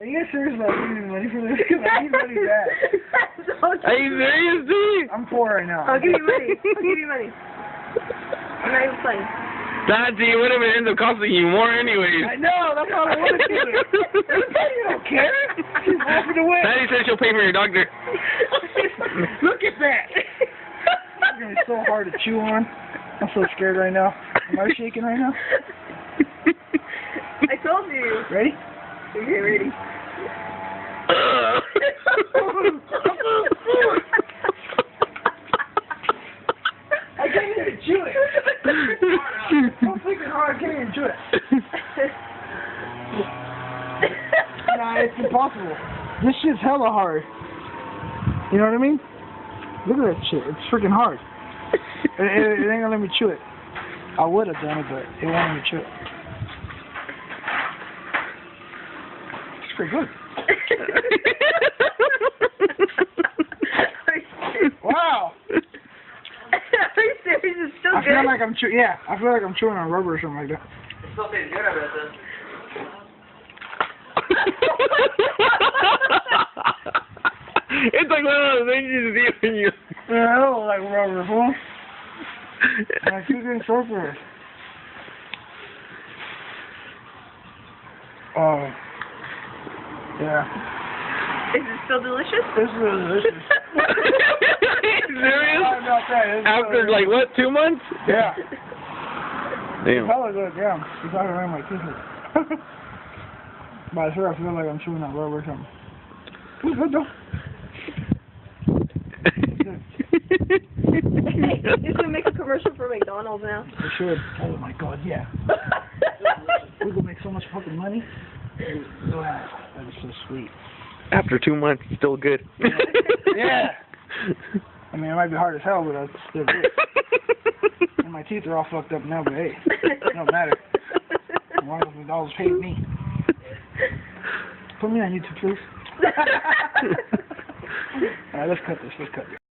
Are you guys serious about giving me money for this? Because I need money back. Are you serious, dude? I'm poor right now. I'll give you money. I'll give you money. I'm not even playing. Daddy, it would have ended up costing you more anyways. I know, that's all I want to do. You don't care. She's walking away. Daddy said she'll pay for your doctor. Look at that. It's going to be so hard to chew on. I'm so scared right now. Am I shaking right now? I told you. Ready? Okay, ready. I can't even chew it. So freaking hard, I can't even chew it. Nah, it's impossible. This shit's hella hard. You know what I mean? Look at that shit. It's freaking hard. It ain't gonna let me chew it. I would have done it, but it won't let me chew it. It's pretty good. Wow. Are you serious? It's still I good. feel like I'm chewing. Yeah, I feel like I'm chewing on rubber or something like that. It's like one of those things you see when you... Yeah, I don't like rubber, fool. I'm too sorcerer. Oh. Yeah. Is it still delicious? This is delicious. Serious? I'm not saying. After, like, what, 2 months? Yeah. Damn. Hella good, yeah. It's not around my teeth. But I swear I feel like I'm chewing on rubber or something. It's good though. You should make a commercial for McDonald's now. I should. Oh my god, yeah. We could make so much fucking money. Wow, that is so sweet. After 2 months, it's still good. Yeah. I mean, it might be hard as hell, but it's still good. And my teeth are all fucked up now, but hey, it don't matter. As long as McDonald's paid me. Put me on YouTube, please. Alright, let's cut this.